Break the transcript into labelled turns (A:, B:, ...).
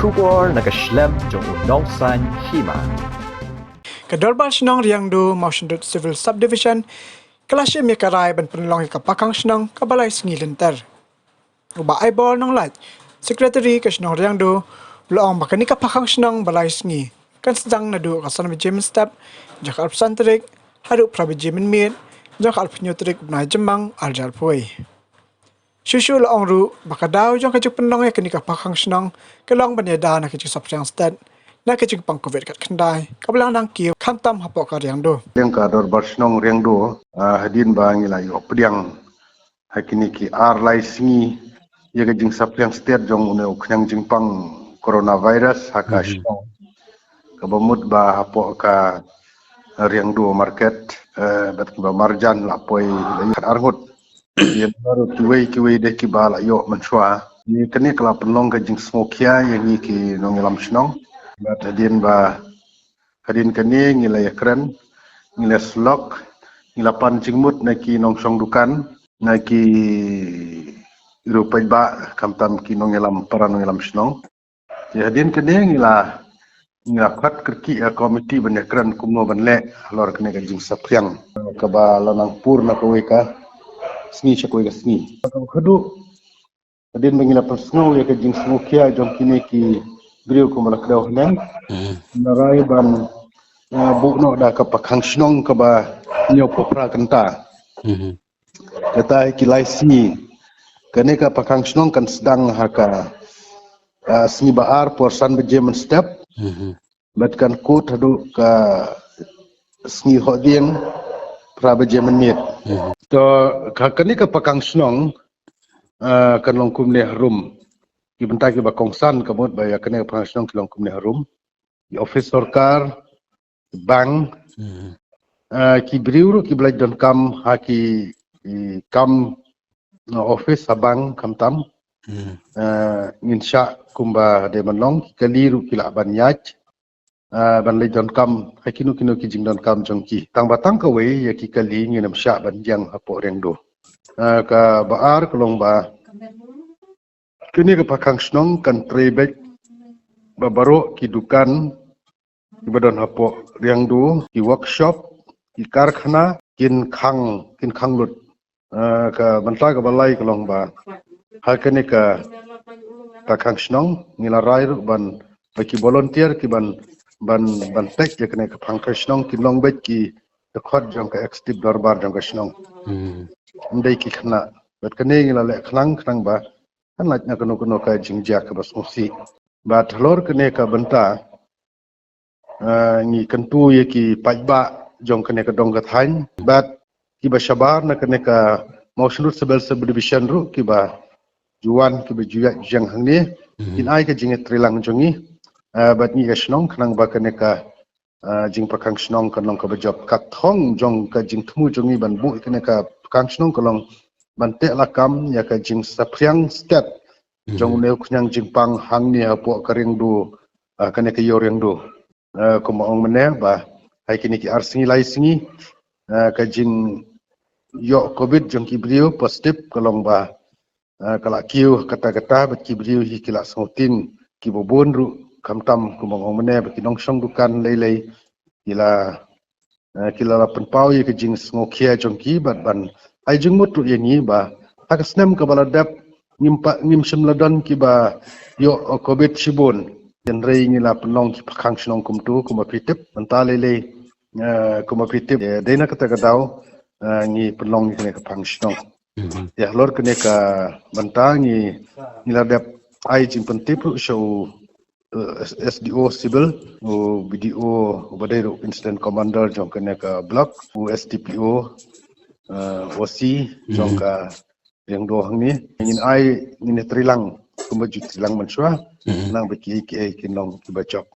A: Kubor nakaslem jong unong san Hima.
B: Kadorbal Shnong Riangdo Motion Civil Subdivision Kalasya Mikaray ban penulong ka Pakhang Shnong kabalay Sngi Lynter. Uba aibol ng light Secretary ka Shnong Riangdo loong makani ka Pakhang Shnong balay Sngi kan sedang nadu kasan bejemen step jak alpsantrik hadu prabejemen mit jak alpnyutrik na jemang aljal poi. Susu loong ru bakadaw jong kajuk penulong ya kani ka Pakhang Shnong kelong banyada na kajuk sapsyang stat na kajuk pang covid kat kendai kabelang nang kiu kantam hapok ka Riangdo.
C: Yang kador Shnong Riangdo hadin ba ngila yo pediang hakini ki lai Sngi ya ke jing sapyang state jong une uknyang jing pang coronavirus haka Shnong kabamut ba hapo ka Riangdo market bat ba marjan la poi kat arhut ya baru kiwei de ki ba la yo menchua ni kene kala penlong ke jing smokia yang ni ki nongilam Shnong bat hadin ba hadin kene ngila ya keren ngila slok ngila pan jingmut naki nongsong dukan naki rupai ba kamtam ki nongilam para nongilam Shnong ya hadin kene ngila khat kerki komiti banyak keren kumno banle lor kene ka jing sapyang ka ba lanang pur na kowe ka Sngi chakoi ka Sngi khadu hadin bangila pasngo ya ka jing smokia jom kini ki griu kumala kdaw hnen narai ban bukno da ka Pakhang Shnong ka ba nyo popra kanta kata kilai Sngi kene ka Pakhang Shnong kan sedang haka Sngi baar porsan bejemen step bat kan kut hadu ka Sngi hodien pra bejemen mit to kene ka Pakhang Shnong kan longkum ne harum ki bentai ki ba kongsan kamut ba ya kene ka Pakhang Shnong ki longkum ne harum di office sarkar bank ki briuru ki belaj don kam haki kam no office sabang kam tam insya kumba de manong kaliru kila banyaj ban le don kam hakinu kino ki jing don kam jongki tang batang ka we ya ki kali nginem sya banjang apo Riangdo ka baar kolong ba kini ka Pakhang Shnong kan trebek babaro ki dukan ibadon hapo Riangdo ki workshop ki karkhana kin khang lut ka banta ka balai kolong ba hakene ka Pakhang Shnong ngila rai ban baki volunteer ki ban tek ya kene ka Pakhang Shnong ki long bet ki the khot jong ka active darbar jong ka Shnong ndai ki khna bet kene ngila le khlang ba kan laj na kono ka jingja ka bas musi ba thlor kene ka banta ngi kantu ye ki pajba jong kene ka dong ka thain bat ki ba shabar na kene ka motion subdivision ru ki ba juan ki ba juya jang hangni kin ai ka jinge trilang jongi bat ni ka Shnong khnang ba kene ka jing Pakhang Shnong kan long ka ba job ka thong jong ka jing thumu jongi ban bu kene ka Pakhang Shnong ka long ban te la kam ya ka jing sapryang step jong ne khnyang jing pang hang ni apo ka Riangdo kene ka yo Riangdo ko maong mene ba hai kini ki Sngi lai Sngi ka jing yo covid jong ki brio positif kalong ba kala kiu kata bat ki brio hi kila sautin ki bobon ru kamtam ko maong mene ba ki nongsong dukan lei kila la penpau ye ka jing smokia jong ki bat ban ai jing mut ru yengi ba tak snem ka baladap ngim semladon ki ba yo covid sibon den rei ngila penong ki Pakhang Shnong kumtu kuma pitip mentale le kuma pitip dena kata kadaw ngi penong ni ka Pakhang Shnong ya lor kene ka banta ngi ngila dap ai jing pentip show SDO civil o BDO badero incident commander jong kene ka block o STPO OC jong ka Riangdo hangni ngin ai ngin trilang kumba ju trilang manswa nang beki ki kinong ki bachok